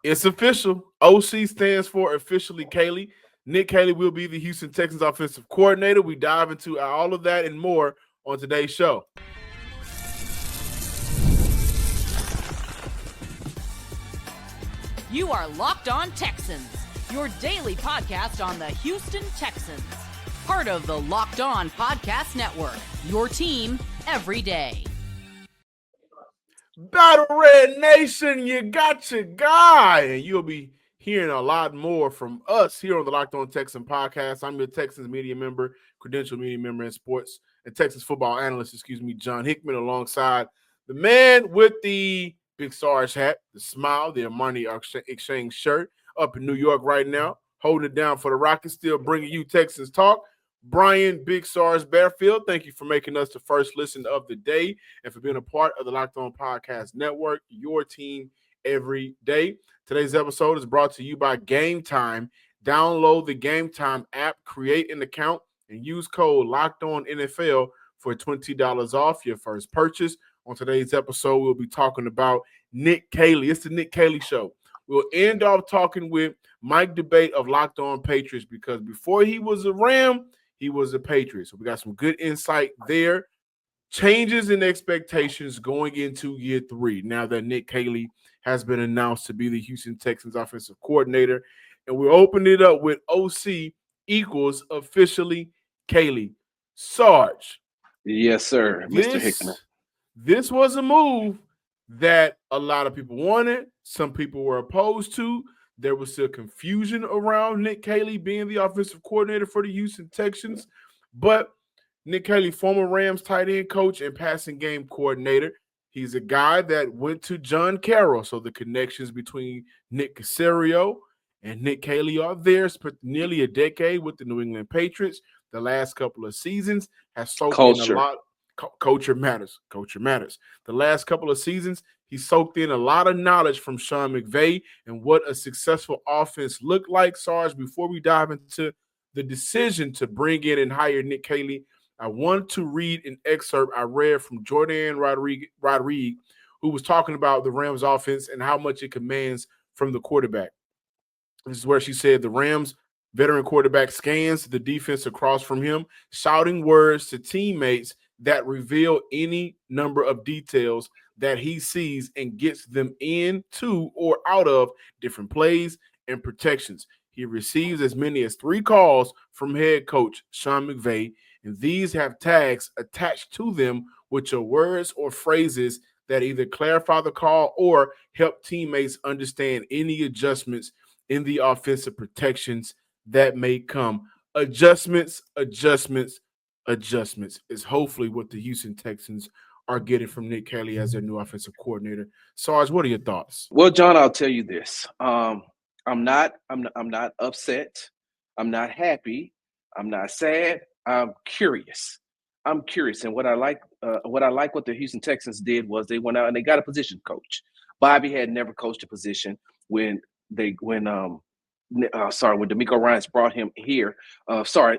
It's official. OC stands for officially Caley. Nick Caley will be the Houston Texans offensive coordinator. We dive into all of that and more on today's show. You are Locked On Texans, your daily podcast on the Houston Texans. Part of the Locked On Podcast Network, your team every day. Battle Red Nation, you got your guy. And you'll be hearing a lot more from us here on the Locked On Texans podcast. I'm your Texans media member, credential media member in sports, and Texas football analyst, John Hickman, alongside the man with the Big Sarge hat, the smile, the Armani Exchange shirt, up in New York right now, holding it down for the Rockets, still bringing you Texans talk. Brian Big Sarge Bearfield, thank you for making us the first listen of the day and for being a part of the Locked On Podcast Network, your team every day. Today's episode is brought to you by Gametime. Download the Gametime app, create an account, and use code LOCKEDONNFL for $20 off your first purchase. On today's episode, we'll be talking about Nick Caley. It's the Nick Caley Show. We'll end off talking with Mike Debate of Locked On Patriots because before he was a Ram, he was a Patriot. So we got some good insight there. Changes in expectations going into year 3 now that Nick Caley has been announced to be the Houston Texans offensive coordinator. And we opened it up with OC equals officially Caley. Sarge. Yes, sir, Mr. Hickman. This was a move that a lot of people wanted. Some people were opposed to. There was still confusion around Nick Caley being the offensive coordinator for the Houston Texans. But Nick Caley, former Rams tight end coach and passing game coordinator, he's a guy that went to John Carroll. So the connections between Nick Caserio and Nick Caley are there. Spent nearly a decade with the New England Patriots. The last couple of seasons has soaked in a lot. Culture matters. Culture matters. The last couple of seasons, he soaked in a lot of knowledge from Sean McVay and what a successful offense looked like. Sarge, before we dive into the decision to bring in and hire Nick Caley, I want to read an excerpt I read from Jordan Rodriguez, who was talking about the Rams offense and how much it commands from the quarterback. This is where she said the Rams veteran quarterback scans the defense across from him, shouting words to teammates that reveal any number of details that he sees and gets them into or out of different plays and protections. He receives as many as 3 calls from head coach Sean McVay, and these have tags attached to them, which are words or phrases that either clarify the call or help teammates understand any adjustments in the offensive protections that may come. Adjustments is hopefully what the Houston Texans are getting from Nick Caley as their new offensive coordinator. Sarge, what are your thoughts? Well, John, I'll tell you this. I'm not upset. I'm not happy. I'm not sad. I'm curious. And what I like what the Houston Texans did was they went out and they got a position coach. Bobby had never coached a position when D'Amico Ryans brought him here.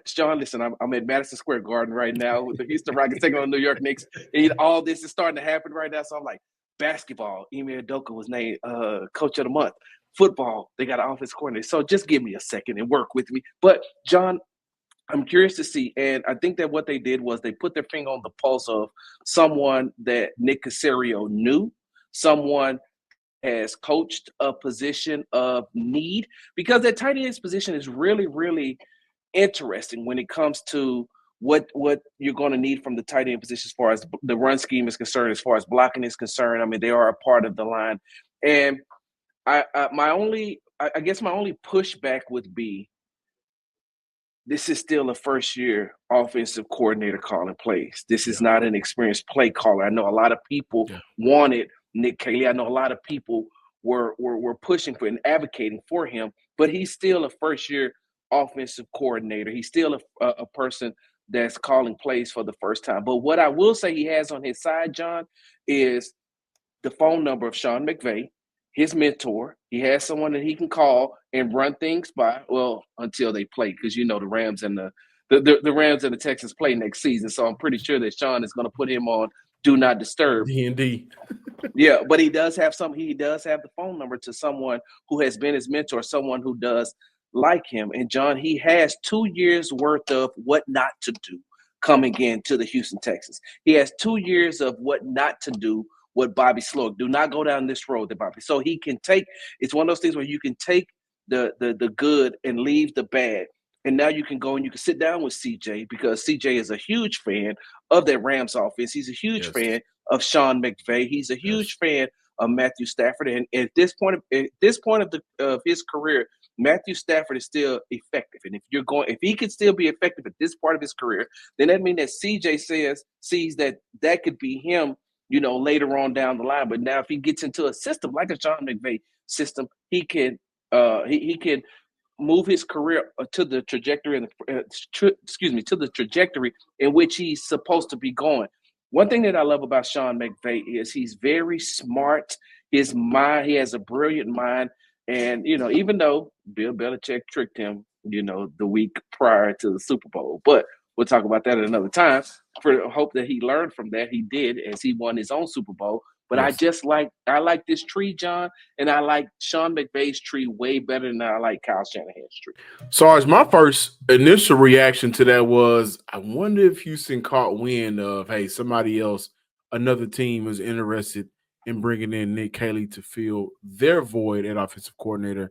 John, listen, I'm at Madison Square Garden right now with the Houston Rockets taking on the New York Knicks. And all this is starting to happen right now. So I'm like, basketball, Ime Udoka was named Coach of the Month. Football, they got an offense coordinator. So just give me a second and work with me. But, John, I'm curious to see, and I think that what they did was they put their finger on the pulse of someone that Nick Caserio knew, someone has coached a position of need, because that tight end's position is really, really interesting when it comes to what you're going to need from the tight end position as far as the run scheme is concerned, as far as blocking is concerned. I mean, they are a part of the line. And my only pushback would be, this is still a first-year offensive coordinator calling plays. This is not an experienced play caller. I know a lot of people wanted Nick Caley. I know a lot of people were pushing for and advocating for him, but he's still a first-year offensive coordinator. He's still a person that's calling plays for the first time. But what I will say he has on his side, John, is the phone number of Sean McVay, his mentor. He has someone that he can call and run things by, well, until they play, because the Rams and the Rams and the Texans play next season. So I'm pretty sure that Sean is going to put him on do not disturb. D&D. Yeah, but he does have the phone number to someone who has been his mentor, someone who does like him. And John, he has 2 years worth of what not to do coming into the Houston Texans. He has 2 years of what not to do with Bobby Sloak. Do not go down this road, Bobby. So he can take, it's one of those things where you can take the good and leave the bad. And now you can go and you can sit down with CJ, because CJ is a huge fan of that Rams offense. He's a huge fan of Sean McVay. He's a huge fan of Matthew Stafford. And at this point of his career, Matthew Stafford is still effective. And if he can still be effective at this part of his career, then that means that CJ sees that could be him, later on down the line. But now if he gets into a system like a Sean McVay system, he can move his career to the trajectory to the trajectory in which he's supposed to be going. One thing that I love about Sean McVay is he's very smart. His mind, he has a brilliant mind. And, even though Bill Belichick tricked him, the week prior to the Super Bowl, but we'll talk about that at another time. For hope that he learned from that, he did, as he won his own Super Bowl. But I like this tree, John, and I like Sean McVay's tree way better than I like Kyle Shanahan's tree. Sarge, my first initial reaction to that was, I wonder if Houston caught wind of, hey, somebody else, another team is interested in bringing in Nick Caley to fill their void at offensive coordinator.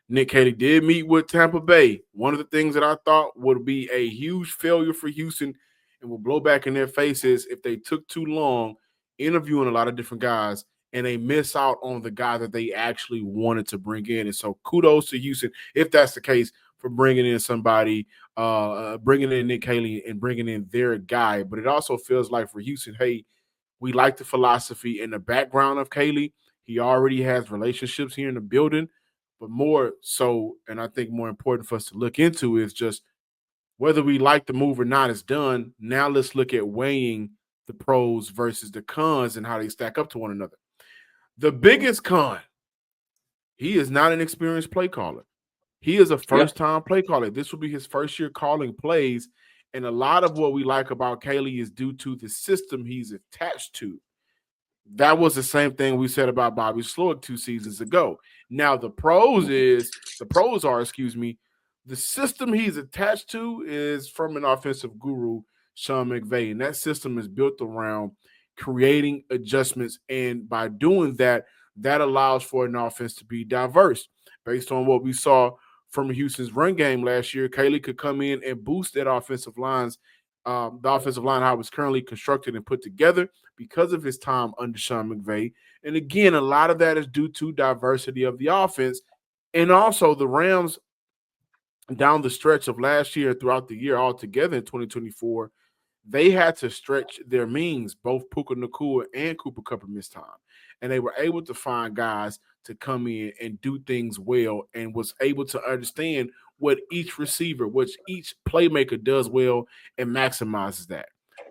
Nick Caley did meet with Tampa Bay. One of the things that I thought would be a huge failure for Houston and will blow back in their faces if they took too long interviewing a lot of different guys and they miss out on the guy that they actually wanted to bring in. And so kudos to Houston, if that's the case, for bringing in somebody, bringing in Nick Caley and bringing in their guy. But it also feels like for Houston, hey, we like the philosophy and the background of Caley. He already has relationships here in the building, but more so, and I think more important for us to look into, is just whether we like the move or not is done. Now let's look at weighing the pros versus the cons and how they stack up to one another. The biggest con, he is not an experienced play caller. He is a first-time play caller. This will be his first year calling plays, and a lot of what we like about Caley is due to the system he's attached to. That was the same thing we said about Bobby Sloak 2 seasons ago. Now the pros are, the system he's attached to is from an offensive guru, Sean McVay, and that system is built around creating adjustments, and by doing that, that allows for an offense to be diverse. Based on what we saw from Houston's run game last year, Caley could come in and boost that offensive line's the offensive line how it's currently constructed and put together because of his time under Sean McVay. And again, a lot of that is due to diversity of the offense, and also the Rams down the stretch of last year throughout the year altogether in 2024, they had to stretch their means. Both Puka Nacua and Cooper Kupp missed time, and they were able to find guys to come in and do things well, and was able to understand what each receiver, which each playmaker does well, and maximizes that.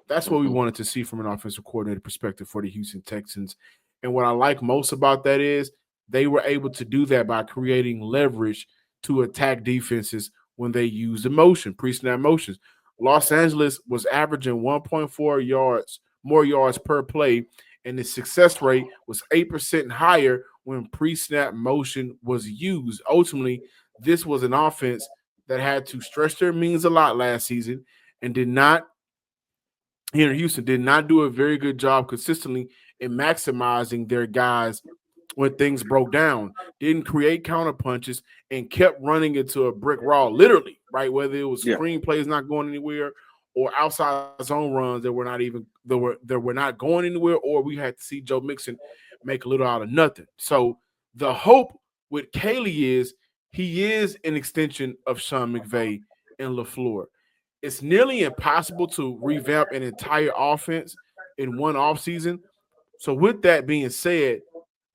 That's what we wanted to see from an offensive coordinator perspective for the Houston Texans. And what I like most about that is they were able to do that by creating leverage to attack defenses when they use the motion, pre-snap motions. Los Angeles was averaging 1.4 more yards per play, and the success rate was 8% higher when pre-snap motion was used. Ultimately, this was an offense that had to stretch their means a lot last season and here in Houston, did not do a very good job consistently in maximizing their guys when things broke down, didn't create counter punches, and kept running into a brick wall, literally, right? Whether it was screen plays not going anywhere or outside zone runs that were not going anywhere, or we had to see Joe Mixon make a little out of nothing. So the hope with Caley is he is an extension of Sean McVay and LaFleur. It's nearly impossible to revamp an entire offense in one offseason. So with that being said,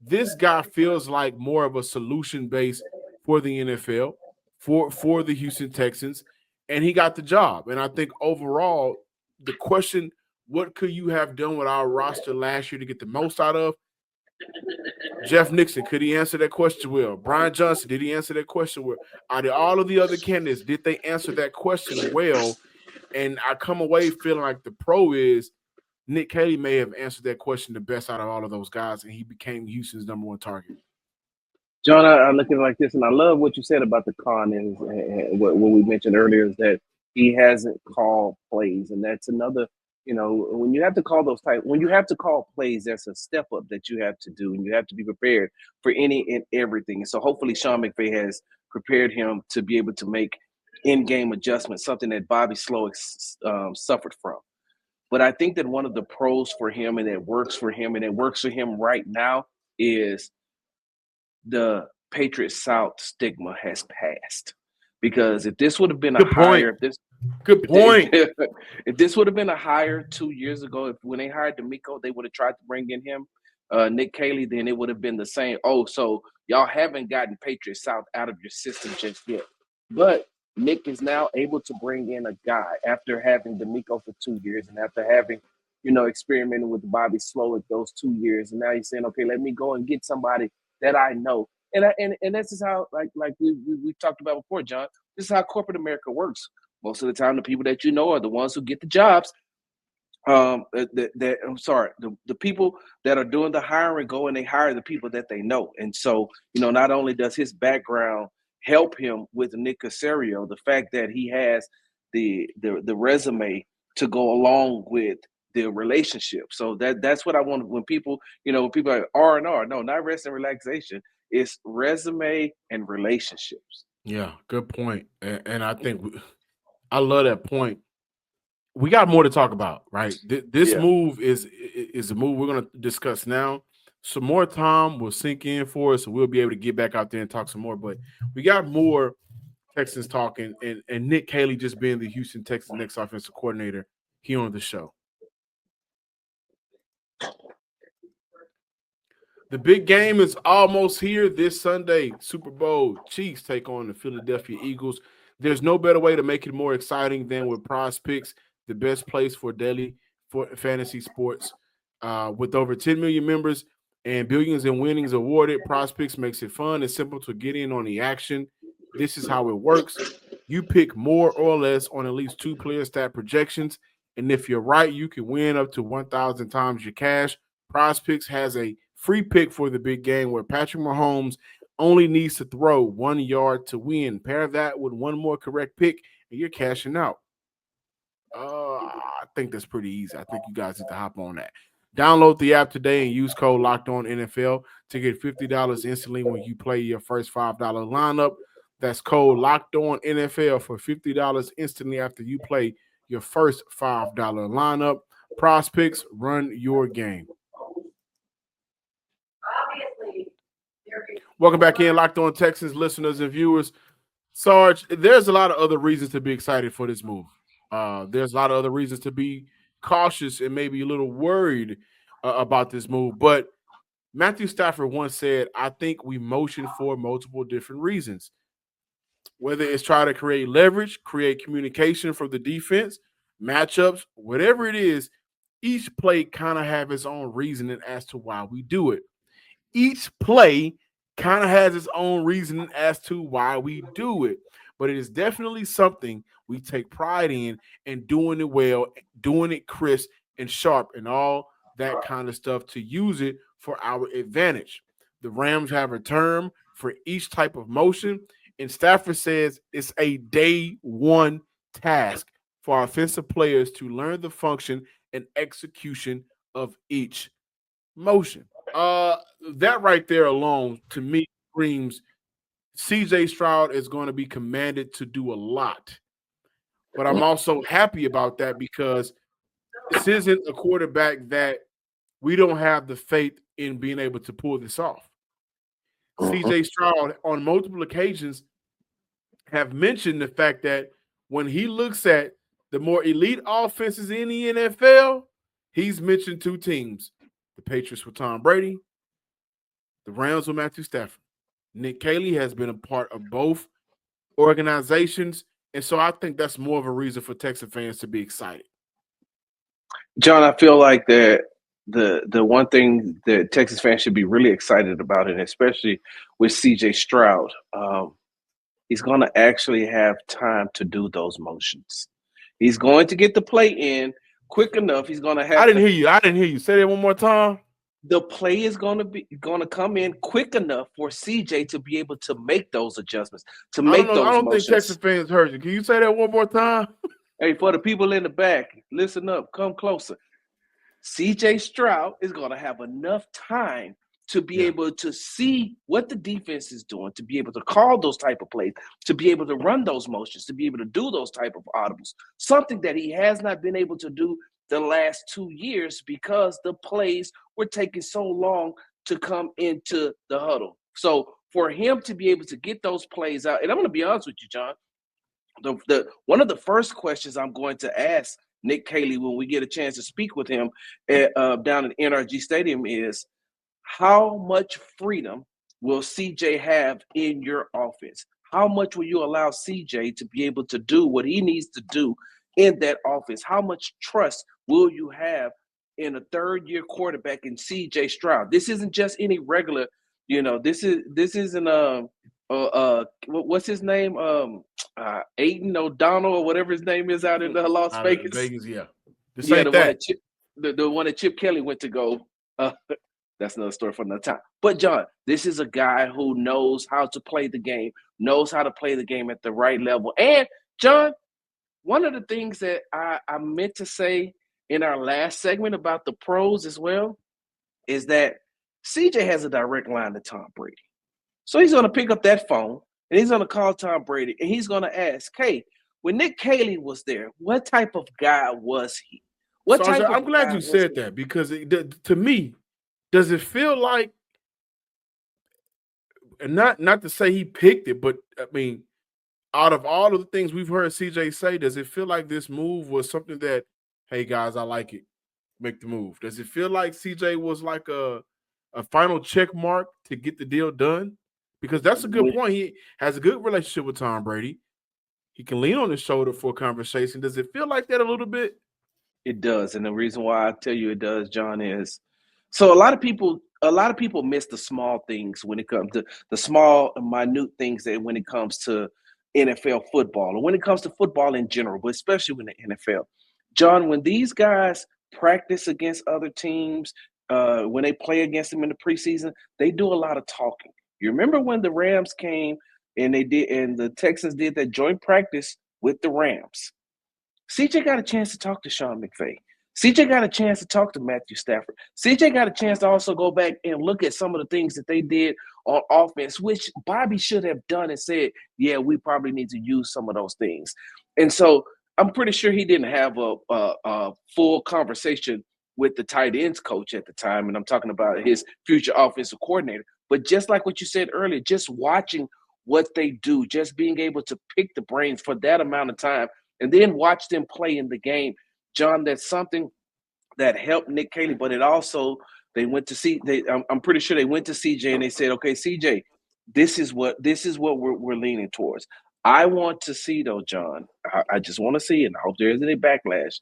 this guy feels like more of a solution base for the NFL, for the Houston Texans, and he got the job. And I think overall, the question, what could you have done with our roster last year to get the most out of? Jeff Nixon, could he answer that question well? Brian Johnson, did he answer that question well? Out of all of the other candidates, did they answer that question well? And I come away feeling like the pro is Nick Caley may have answered that question the best out of all of those guys, and he became Houston's number one target. John, I look at it like this, and I love what you said about the con and what we mentioned earlier is that he hasn't called plays, and that's another. When you have to call when you have to call plays, that's a step up that you have to do, and you have to be prepared for any and everything. And so, hopefully, Sean McVay has prepared him to be able to make in-game adjustments, something that Bobby Slowick suffered from. But I think that one of the pros for him, and it works for him, and it works for him right now, is the Patriots South stigma has passed. Because if this would have been Good point. If this would have been a hire 2 years ago, when they hired D'Amico, they would have tried to bring in him, Nick Caley, then it would have been the same. Oh, so y'all haven't gotten Patriots South out of your system just yet. But Nick is now able to bring in a guy after having D'Amico for 2 years and after having, experimented with Bobby Slowick those 2 years. And now he's saying, okay, let me go and get somebody that I know. And this is how, like we talked about before, John, this is how corporate America works. Most of the time, the people that you know are the ones who get the jobs. The people that are doing the hiring go and they hire the people that they know. And so, not only does his background help him with Nick Caserio, the fact that he has the resume to go along with the relationship. So that's what I want when people, when people are R&R, no, not rest and relaxation. It's resume and relationships. Yeah, good point. And I think I love that point. We got more to talk about, right? This move is a move we're going to discuss now. Some more time will sink in for us, so we'll be able to get back out there and talk some more. But we got more Texans talking, and Nick Caley just being the Houston Texans' next offensive coordinator here on the show. The big game is almost here this Sunday. Super Bowl. Chiefs take on the Philadelphia Eagles. There's no better way to make it more exciting than with Prize Picks, the best place for daily fantasy sports. With over 10 million members and billions in winnings awarded, Prize Picks makes it fun and simple to get in on the action. This is how it works. You pick more or less on at least 2 player stat projections, and if you're right, you can win up to 1,000 times your cash. Prize Picks has a free pick for the big game where Patrick Mahomes only needs to throw 1 yard to win. Pair that with one more correct pick, and you're cashing out. I think that's pretty easy. I think you guys need to hop on that. Download the app today and use code LOCKEDONNFL to get $50 instantly when you play your first $5 lineup. That's code LOCKEDONNFL for $50 instantly after you play your first $5 lineup. Prize Picks, run your game. Welcome back in, Locked On Texans listeners and viewers. Sarge, there's a lot of other reasons to be excited for this move. There's a lot of other reasons to be cautious and maybe a little worried about this move. But Matthew Stafford once said, I think we motion for multiple different reasons. Whether it's trying to create leverage, create communication from the defense, matchups, whatever it is, each play kind of have its own reasoning as to why we do it. Each play kind of has its own reasoning as to why we do it. But it is definitely something we take pride in and doing it well, doing it crisp and sharp and all that kind of stuff to use it for our advantage. The Rams have a term for each type of motion, and Stafford says it's a day one task for our offensive players to learn the function and execution of each motion. That right there alone, to me, screams CJ Stroud is going to be commanded to do a lot. But I'm also happy about that because this isn't a quarterback that we don't have the faith in being able to pull this off. CJ Stroud, on multiple occasions, have mentioned the fact that when he looks at the more elite offenses in the NFL, he's mentioned 2 teams. The Patriots with Tom Brady, the Rams with Matthew Stafford. Nick Caley has been a part of both organizations, and so I think that's more of a reason for Texas fans to be excited. John, I feel like that the one thing that Texas fans should be really excited about, and especially with CJ Stroud, he's going to actually have time to do those motions. He's going to get the play in, quick enough. He's going to have. I didn't hear you. Say that one more time. The play is going to come in quick enough for CJ to be able to make those adjustments, to make those motions. I don't think Texas fans heard you. Can you say that one more time? Hey, for the people in the back, listen up, come closer. CJ Stroud is going to have enough time to be able to see what the defense is doing, to be able to call those type of plays, to be able to run those motions, to be able to do those type of audibles, something that he has not been able to do the last 2 years because the plays were taking so long to come into the huddle. So for him to be able to get those plays out, and I'm going to be honest with you, John, one of the first questions I'm going to ask Nick Caley when we get a chance to speak with him down at NRG Stadium is, how much freedom will CJ have in your offense? How much will you allow CJ to be able to do what he needs to do in that offense? How much trust will you have in a third-year quarterback in CJ Stroud? This isn't just any regular, this isn't what's his name? Aiden O'Donnell or whatever his name is out in Las Vegas. Vegas, yeah. The one that Chip Kelly went to go. That's another story for another time. But, John, this is a guy who knows how to play the game, knows how to play the game at the right level. And, John, one of the things that I meant to say in our last segment about the pros as well is that CJ has a direct line to Tom Brady. So he's going to pick up that phone, and he's going to call Tom Brady, and he's going to ask, hey, when Nick Caley was there, what type of guy was he? I'm glad you said that because to me, does it feel like, and not to say he picked it, but I mean, out of all of the things we've heard CJ say, does it feel like this move was something that, hey guys, I like it, make the move? Does it feel like CJ was like a final check mark to get the deal done? Because that's a good point. He has a good relationship with Tom Brady. He can lean on his shoulder for a conversation. Does it feel like that a little bit? It does, and the reason why I tell you it does, John, is so a lot of people miss the small things when it comes to the small, minute things that when it comes to NFL football or when it comes to football in general, but especially in the NFL. John, when these guys practice against other teams, when they play against them in the preseason, they do a lot of talking. You remember when the Rams came and the Texans did that joint practice with the Rams? CJ got a chance to talk to Sean McVay. CJ got a chance to talk to Matthew Stafford. CJ got a chance to also go back and look at some of the things that they did on offense, which Bobby should have done and said, yeah, we probably need to use some of those things. And so I'm pretty sure he didn't have a full conversation with the tight ends coach at the time, and I'm talking about his future offensive coordinator. But just like what you said earlier, just watching what they do, just being able to pick the brains for that amount of time and then watch them play in the game, John, that's something that helped Nick Caley. But it also, I'm pretty sure they went to CJ and they said, okay, CJ, this is what we're leaning towards. I want to see, though, John, I just want to see, and I hope there isn't any backlash.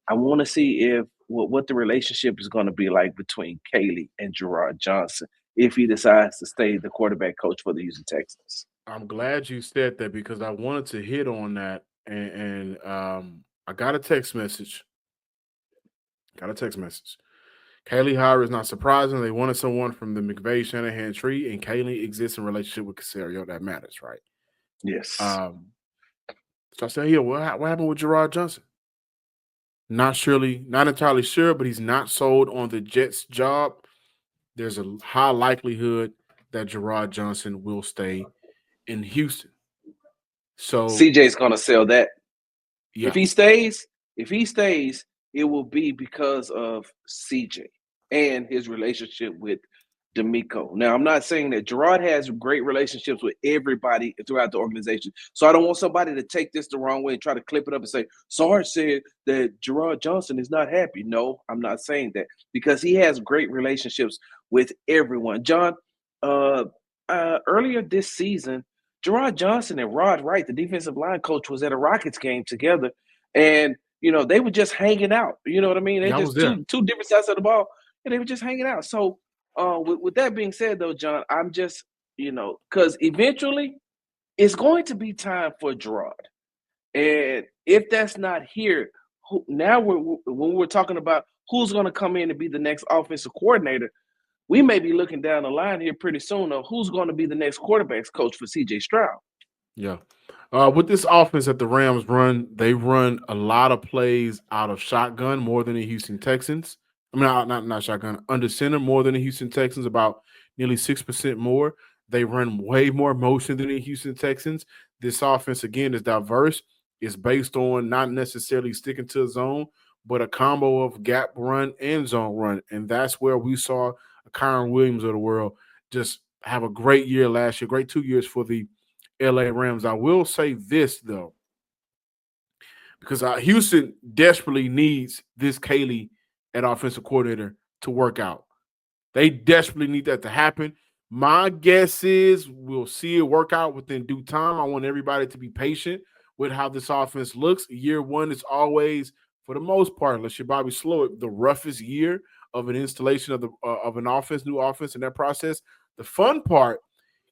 I want to see what the relationship is going to be like between Caley and Gerard Johnson if he decides to stay the quarterback coach for the Houston Texans. I'm glad you said that because I wanted to hit on that, and I got a text message. Caley hire is not surprising. They wanted someone from the McVay-Shanahan tree, and Caley exists in relationship with Caserio. That matters, right? Yes. So I said, yeah, what happened with Gerard Johnson? Not entirely sure, but he's not sold on the Jets job. There's a high likelihood that Gerard Johnson will stay in Houston. So CJ's going to sell that. Yeah. If he stays, it will be because of CJ and his relationship with D'Amico. Now, I'm not saying that Gerard has great relationships with everybody throughout the organization. So I don't want somebody to take this the wrong way and try to clip it up and say, Sarge said that Gerard Johnson is not happy. No, I'm not saying that because he has great relationships with everyone. John, earlier this season, Gerard Johnson and Rod Wright, the defensive line coach, was at a Rockets game together. And, they were just hanging out. You know what I mean? They're just two different sides of the ball. And they were just hanging out. So, with that being said, though, John, I'm just, because eventually it's going to be time for Gerard. And if that's not here, now when we're talking about who's going to come in and be the next offensive coordinator, we may be looking down the line here pretty soon of who's going to be the next quarterbacks coach for C.J. Stroud. Yeah. With this offense that the Rams run, they run a lot of plays out of shotgun more than the Houston Texans. I mean, not shotgun, under center more than the Houston Texans, about nearly 6% more. They run way more motion than the Houston Texans. This offense, again, is diverse. It's based on not necessarily sticking to a zone, but a combo of gap run and zone run. And that's where we saw a Kyron Williams of the world just have a great year last year, great 2 years for the LA Rams. I will say this, though, because Houston desperately needs this Caley at offensive coordinator to work out. They desperately need that to happen. My guess is we'll see it work out within due time. I want everybody to be patient with how this offense looks. Year one is always, for the most part, unless you're Bobby Slowick, the roughest year of an installation of an offense, new offense in that process. The fun part,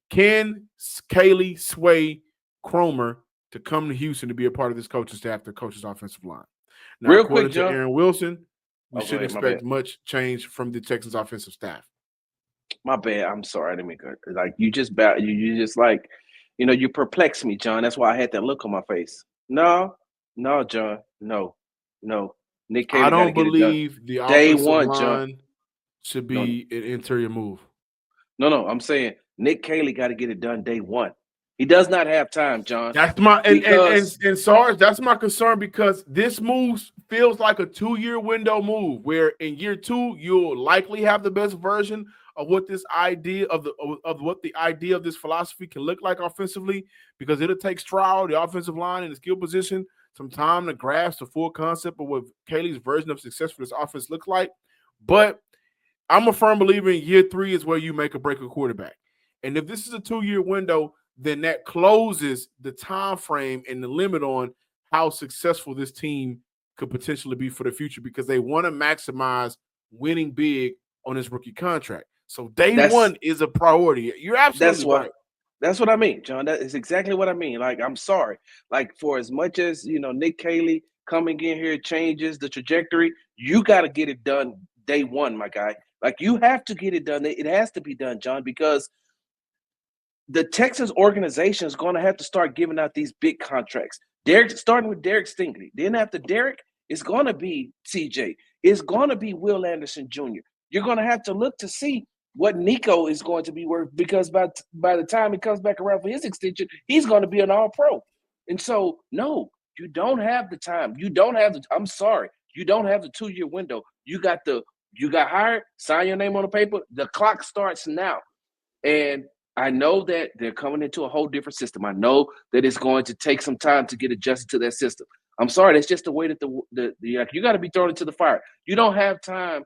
can Caley sway Cromer to come to Houston to be a part of this coaching staff, the coach's offensive line? Now, Real according quick, to John. Aaron Wilson, we Oh, shouldn't go ahead, my expect much change from the Texans offensive staff. My bad. I'm sorry. I didn't make it. Like you just like, you perplex me, John. That's why I had that look on my face. No, John. No. Nick Caley I got to don't get it done. believe the Day offensive one, line John. should be an interior move. No. I'm saying Nick Caley got to get it done day one. He does not have time, John. That's my and Sarge, that's my concern, because this move feels like a 2-year window move where in year 2 you'll likely have the best version of what this idea of what the idea of this philosophy can look like offensively, because it'll take Stroud, the offensive line, and the skill position some time to grasp the full concept of what Caley's version of success for this offense looks like. But I'm a firm believer in year 3 is where you make or break a quarterback. And if this is a 2-year window, then that closes the time frame and the limit on how successful this team could potentially be for the future, because they want to maximize winning big on this rookie contract. So day one is a priority. You're absolutely right. That's what I mean, John. That is exactly what I mean. Like, I'm sorry. Like, for as much as, Nick Caley coming in here changes the trajectory, you got to get it done day one, my guy. Like, you have to get it done. It has to be done, John, because the Texans organization is going to have to start giving out these big contracts. Starting with Derek Stingley. Then after Derek, it's going to be CJ. It's going to be Will Anderson Jr. You're going to have to look to see what Nico is going to be worth, because by the time he comes back around for his extension, he's going to be an all-pro. And so, no, you don't have the time. I'm sorry. You don't have the 2-year window. You got hired, sign your name on the paper. The clock starts now. And I know that they're coming into a whole different system. I know that it's going to take some time to get adjusted to that system. I'm sorry, that's just the way that you got to be thrown into the fire. You don't have time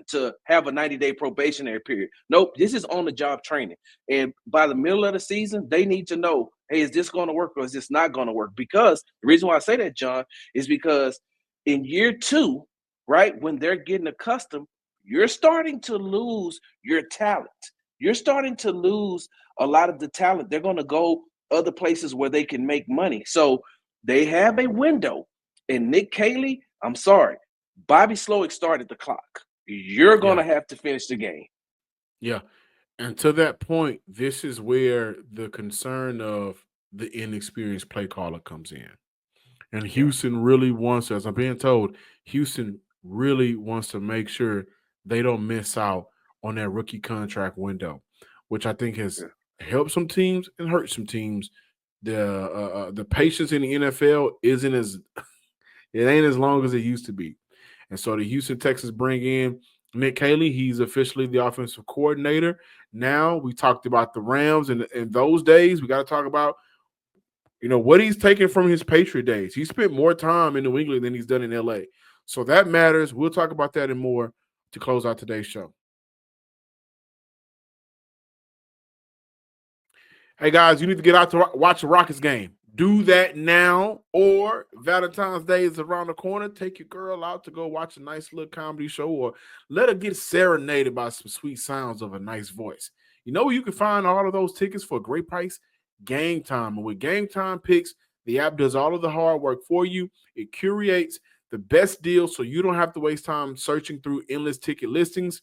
to have a 90-day probationary period. Nope, this is on-the-job training. And by the middle of the season, they need to know, hey, is this going to work or is this not going to work? Because the reason why I say that, John, is because in year 2, right, when they're getting accustomed, you're starting to lose your talent. You're starting to lose a lot of the talent. They're going to go other places where they can make money. So they have a window. And Nick Caley, I'm sorry, Bobby Slowick started the clock. You're going to have to finish the game. Yeah. And to that point, this is where the concern of the inexperienced play caller comes in. And Houston really wants, as I'm being told, Houston really wants to make sure they don't miss out on that rookie contract window, which I think has helped some teams and hurt some teams. The patience in the NFL isn't as it ain't as long as it used to be. And so the Houston Texans bring in Nick Caley. He's officially the offensive coordinator. Now we talked about the Rams, and in those days, we got to talk about, what he's taken from his Patriot days. He spent more time in New England than he's done in LA. So that matters. We'll talk about that and more to close out today's show. Hey, guys, you need to get out to watch a Rockets game. Do that now, or Valentine's Day is around the corner. Take your girl out to go watch a nice little comedy show, or let her get serenaded by some sweet sounds of a nice voice. You know where you can find all of those tickets for a great price? Gametime. And with Gametime picks, the app does all of the hard work for you. It curates the best deal so you don't have to waste time searching through endless ticket listings.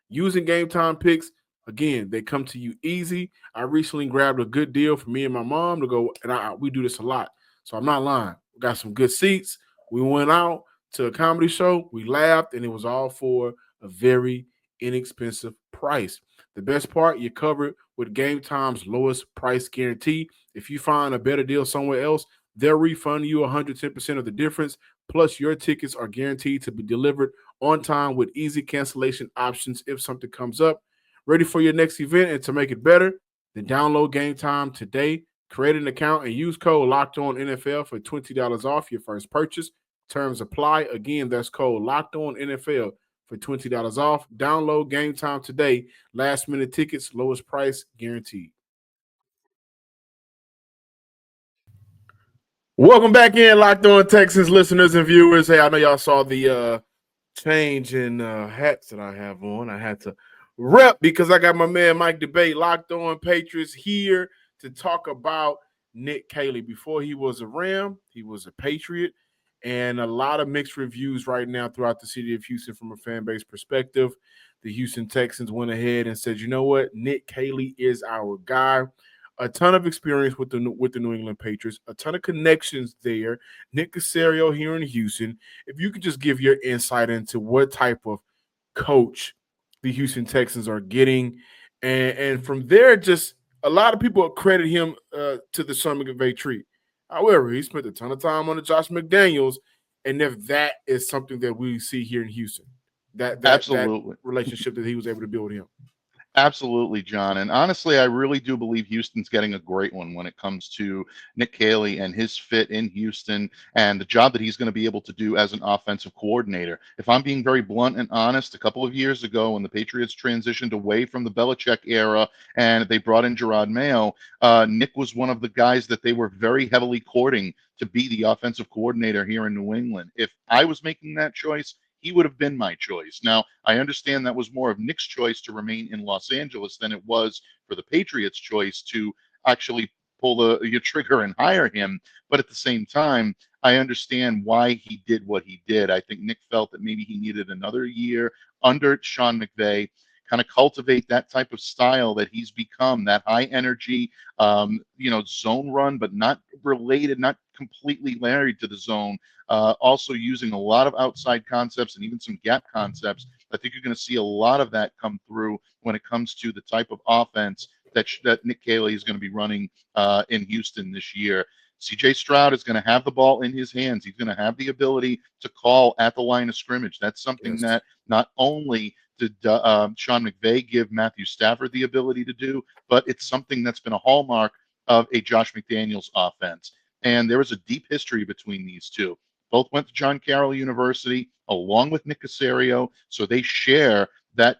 Using Game Time picks, again, they come to you easy. I recently grabbed a good deal for me and my mom to go, and we do this a lot. So I'm not lying. We got some good seats. We went out to a comedy show. We laughed, and it was all for a very inexpensive price. The best part, you're covered with Game Time's lowest price guarantee. If you find a better deal somewhere else, they'll refund you 110% of the difference. Plus, your tickets are guaranteed to be delivered on time with easy cancellation options if something comes up. Ready for your next event and to make it better? Then download Game Time today, create an account, and use code Locked On NFL for $20 off your first purchase. Terms apply. Again, that's code Locked On NFL for $20 off. Download Game Time today. Last minute tickets, lowest price guaranteed. Welcome back in, Locked On Texans listeners and viewers. Hey, I know y'all saw the change in hats that I have on. I had to rep because I got my man Mike Debate, Locked On Patriots, here to talk about Nick Caley. Before he was a Ram, he was a Patriot, and a lot of mixed reviews right now throughout the city of Houston from a fan base perspective. The Houston Texans went ahead and said, you know what, Nick Caley is our guy. A ton of experience with the New England Patriots, a ton of connections there. Nick Caserio here in Houston. If you could just give your insight into what type of coach the Houston Texans are getting, and from there, just a lot of people credit him to the Sean McVay tree. However, he spent a ton of time on the Josh McDaniels, and if that is something that we see here in Houston, that Absolutely. relationship that he was able to build with him. Absolutely, John. And honestly, I really do believe Houston's getting a great one when it comes to Nick Caley and his fit in Houston and the job that he's going to be able to do as an offensive coordinator. If I'm being very blunt and honest, a couple of years ago when the Patriots transitioned away from the Belichick era and they brought in Gerard Mayo, Nick was one of the guys that they were very heavily courting to be the offensive coordinator here in New England. If I was making that choice, he would have been my choice. Now, I understand that was more of Nick's choice to remain in Los Angeles than it was for the Patriots' choice to actually pull your trigger and hire him. But at the same time, I understand why he did what he did. I think Nick felt that maybe he needed another year under Sean McVay, kind of cultivate that type of style that he's become, that high energy, zone run, but not related, not completely married to the zone. Also using a lot of outside concepts and even some gap concepts. I think you're going to see a lot of that come through when it comes to the type of offense that Nick Caley is going to be running in Houston this year. CJ Stroud is going to have the ball in his hands. He's going to have the ability to call at the line of scrimmage. That's something that not only did Sean McVay give Matthew Stafford the ability to do, but it's something that's been a hallmark of a Josh McDaniels offense. And there is a deep history between these two. Both went to John Carroll University along with Nick Caserio, so they share that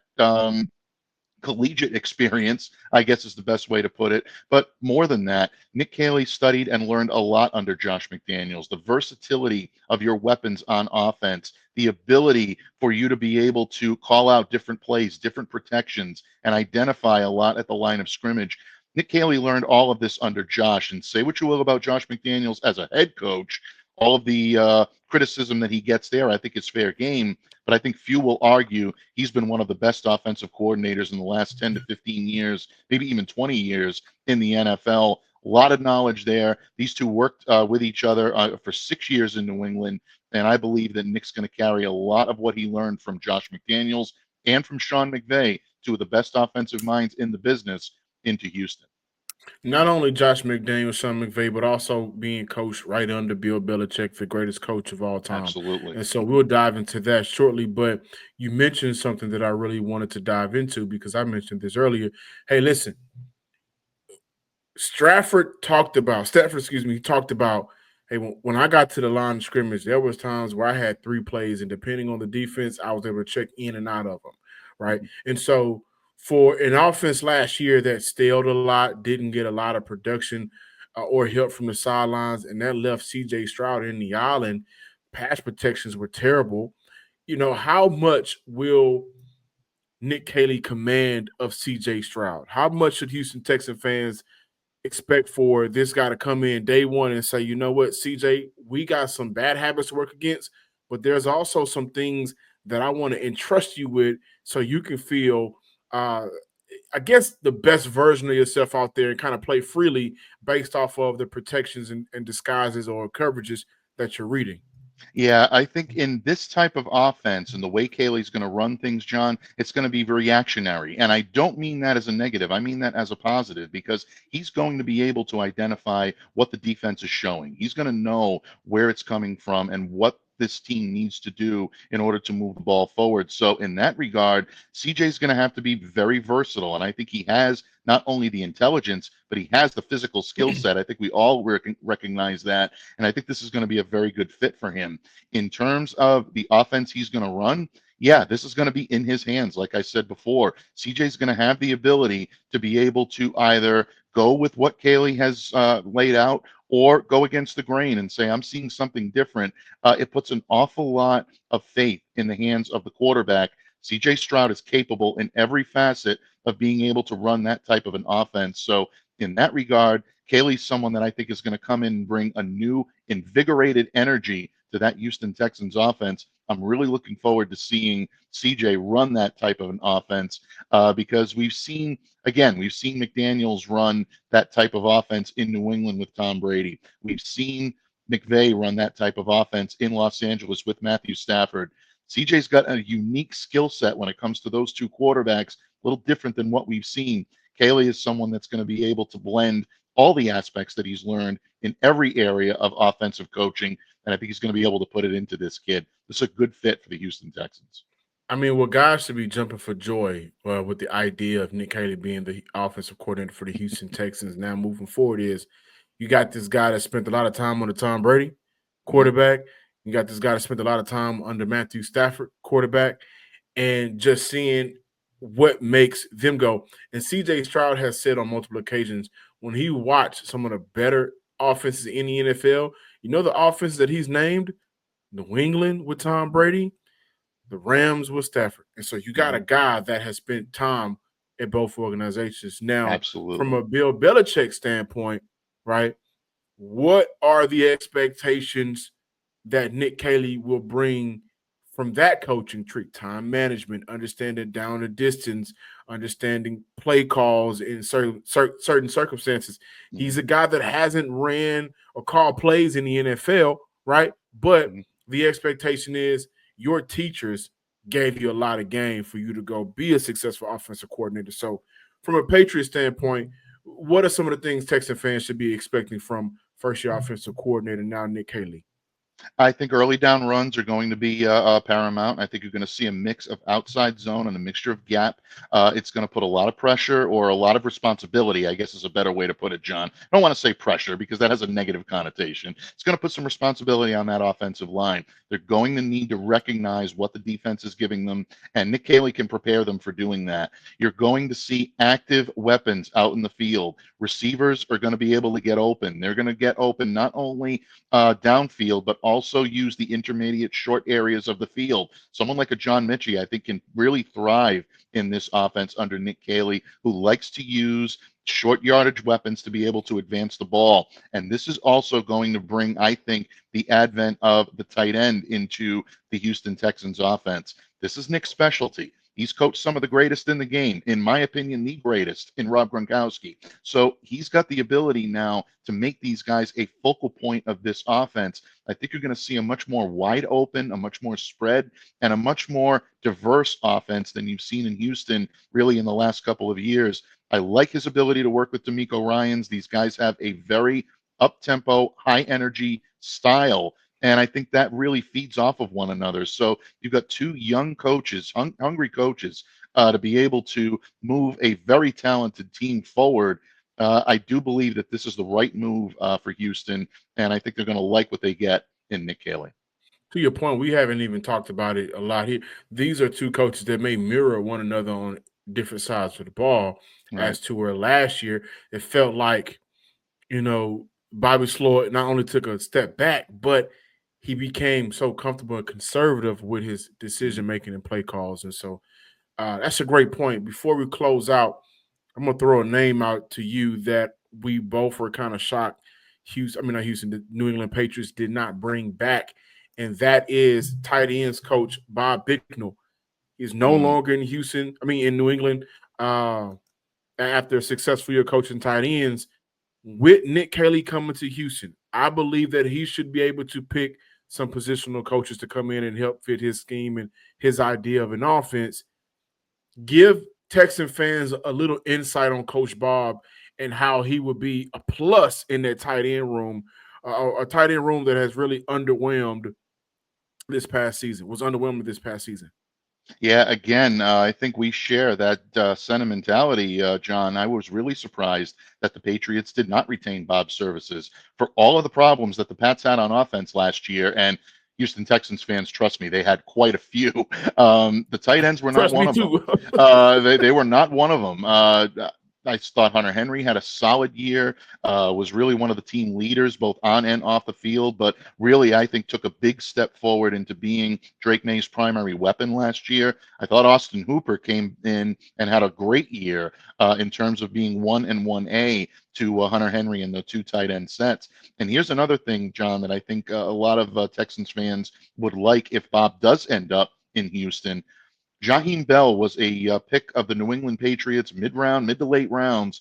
collegiate experience, I guess is the best way to put it. But more than that, Nick Caley studied and learned a lot under Josh McDaniels. The versatility of your weapons on offense, the ability for you to be able to call out different plays, different protections, and identify a lot at the line of scrimmage. Nick Caley learned all of this under Josh, and say what you will about Josh McDaniels as a head coach, all of the criticism that he gets there, I think is fair game. But I think few will argue he's been one of the best offensive coordinators in the last 10 to 15 years, maybe even 20 years in the NFL. A lot of knowledge there. These two worked with each other for 6 years in New England. And I believe that Nick's going to carry a lot of what he learned from Josh McDaniels and from Sean McVay, two of the best offensive minds in the business, into Houston. Not only Josh McDaniels, Sean McVay, but also being coached right under Bill Belichick, the greatest coach of all time. Absolutely. And so we'll dive into that shortly. But you mentioned something that I really wanted to dive into because I mentioned this earlier. Hey, listen, Stafford talked about, hey, when I got to the line of scrimmage, there was times where I had 3 plays, and depending on the defense, I was able to check in and out of them, right? And so for an offense last year that staled a lot, didn't get a lot of production or help from the sidelines, and that left C.J. Stroud in the island, pass protections were terrible. You know, how much will Nick Caley command of C.J. Stroud? How much should Houston Texan fans expect for this guy to come in day one and say, you know what, CJ, we got some bad habits to work against, but there's also some things that I want to entrust you with so you can feel, I guess, the best version of yourself out there and kind of play freely based off of the protections and disguises or coverages that you're reading. Yeah, I think in this type of offense and the way Caley's going to run things, John, it's going to be reactionary. And I don't mean that as a negative. I mean that as a positive because he's going to be able to identify what the defense is showing. He's going to know where it's coming from and what this team needs to do in order to move the ball forward. So in that regard, CJ's going to have to be very versatile. And I think he has not only the intelligence, but he has the physical skill set. I think we all recognize that. And I think this is going to be a very good fit for him. In terms of the offense he's going to run, yeah, this is going to be in his hands. Like I said before, CJ's going to have the ability to be able to either go with what Caley has laid out or go against the grain and say, I'm seeing something different. It puts an awful lot of faith in the hands of the quarterback. CJ Stroud is capable in every facet of being able to run that type of an offense. So in that regard, Caley's someone that I think is going to come in and bring a new invigorated energy to that Houston Texans offense. I'm really looking forward to seeing CJ run that type of an offense because we've seen McDaniels run that type of offense in New England with Tom Brady. We've seen McVay run that type of offense in Los Angeles with Matthew Stafford. CJ's got a unique skill set when it comes to those two quarterbacks, a little different than what we've seen. Caley is someone that's going to be able to blend all the aspects that he's learned in every area of offensive coaching, and I think he's going to be able to put it into this kid. This is a good fit for the Houston Texans. I mean, well, guys should be jumping for joy with the idea of Nick Caley being the offensive coordinator for the Houston Texans now moving forward is you got this guy that spent a lot of time under Tom Brady, quarterback. You got this guy that spent a lot of time under Matthew Stafford, quarterback, and just seeing what makes them go. And CJ Stroud has said on multiple occasions when he watched some of the better offenses in the NFL, you know the offenses that he's named? New England with Tom Brady, the Rams with Stafford. And so you got a guy that has spent time at both organizations. Now, Absolutely. from a Bill Belichick standpoint, right, what are the expectations that Nick Caley will bring from that coaching tree? Time management, understanding down the distance, understanding play calls in certain circumstances. He's a guy that hasn't ran or called plays in the NFL, right? But the expectation is your teachers gave you a lot of game for you to go be a successful offensive coordinator. So from a Patriots standpoint, what are some of the things Texan fans should be expecting from first-year offensive coordinator now Nick Caley? I think early down runs are going to be paramount. I think you're going to see a mix of outside zone and a mixture of gap. It's going to put a lot of pressure or a lot of responsibility, I guess is a better way to put it, John. I don't want to say pressure because that has a negative connotation. It's going to put some responsibility on that offensive line. They're going to need to recognize what the defense is giving them, and Nick Caley can prepare them for doing that. You're going to see active weapons out in the field. Receivers are going to be able to get open. They're going to get open not only downfield, but also use the intermediate short areas of the field. Someone like a John Mitchie, I think, can really thrive in this offense under Nick Caley, who likes to use short yardage weapons to be able to advance the ball. And this is also going to bring, I think, the advent of the tight end into the Houston Texans offense. This is Nick's specialty. He's coached some of the greatest in the game, in my opinion, the greatest in Rob Gronkowski. So he's got the ability now to make these guys a focal point of this offense. I think you're going to see a much more wide open, a much more spread, and a much more diverse offense than you've seen in Houston really in the last couple of years. I like his ability to work with D'Amico Ryans. These guys have a very up-tempo, high-energy style. And I think that really feeds off of one another. So you've got two young coaches, hungry coaches, to be able to move a very talented team forward. I do believe that this is the right move for Houston, and I think they're going to like what they get in Nick Caley. To your point, we haven't even talked about it a lot here. These are two coaches that may mirror one another on different sides of the ball, Right. as to where last year it felt like, Bobby Sloyd not only took a step back, but he became so comfortable and conservative with his decision making and play calls. And so that's a great point. Before we close out, I'm going to throw a name out to you that we both were kind of shocked. The New England Patriots did not bring back, and that is tight ends coach Bob Bicknell. He's no longer in in New England. After a successful year coaching tight ends, with Nick Caley coming to Houston, I believe that he should be able to pick some positional coaches to come in and help fit his scheme and his idea of an offense. Give Texan fans a little insight on Coach Bob and how he would be a plus in that tight end room, a tight end room that has really underwhelmed this past season. Yeah, again, I think we share that sentimentality, John. I was really surprised that the Patriots did not retain Bob's services for all of the problems that the Pats had on offense last year. And Houston Texans fans, trust me, they had quite a few. The tight ends were not one of them. They were not one of them. I thought Hunter Henry had a solid year, was really one of the team leaders, both on and off the field, but really, I think, took a big step forward into being Drake May's primary weapon last year. I thought Austin Hooper came in and had a great year in terms of being 1 and 1A to Hunter Henry and the two tight end sets. And here's another thing, John, that I think a lot of Texans fans would like if Bob does end up in Houston. Jaheim Bell was a pick of the New England Patriots mid to late rounds.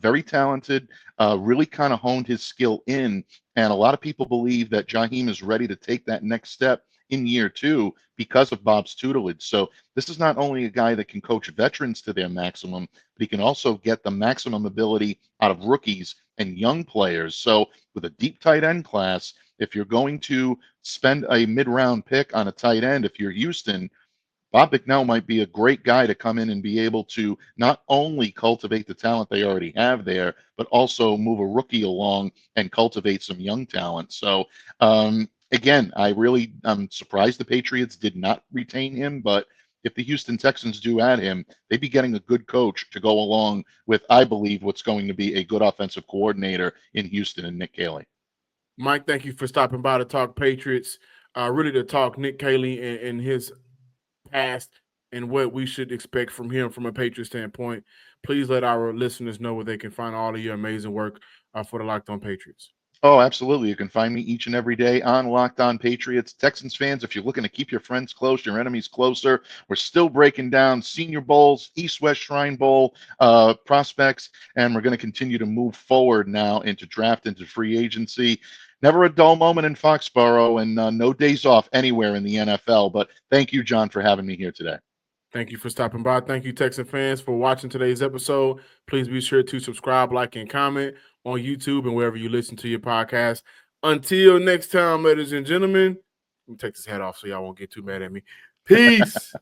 Very talented, really kind of honed his skill in. And a lot of people believe that Jaheim is ready to take that next step in year 2 because of Bob's tutelage. So this is not only a guy that can coach veterans to their maximum, but he can also get the maximum ability out of rookies and young players. So with a deep tight end class, if you're going to spend a mid-round pick on a tight end, if you're Houston, Bob Bicknell might be a great guy to come in and be able to not only cultivate the talent they already have there, but also move a rookie along and cultivate some young talent. So, again, I'm surprised the Patriots did not retain him, but if the Houston Texans do add him, they'd be getting a good coach to go along with, I believe, what's going to be a good offensive coordinator in Houston and Nick Caley. Mike, thank you for stopping by to talk Patriots, really to talk Nick Caley and his past and what we should expect from him from a Patriot standpoint. Please let our listeners know where they can find all of your amazing work for the Locked On Patriots. Oh, absolutely. You can find me each and every day on Locked On Patriots. Texans fans, if you're looking to keep your friends close, your enemies closer, we're still breaking down Senior Bowls, East-West Shrine Bowl prospects, and we're going to continue to move forward now into draft, into free agency. Never a dull moment in Foxborough, and no days off anywhere in the NFL. But thank you, John, for having me here today. Thank you for stopping by. Thank you, Texan fans, for watching today's episode. Please be sure to subscribe, like, and comment on YouTube and wherever you listen to your podcast. Until next time, ladies and gentlemen, let me take this hat off so y'all won't get too mad at me. Peace.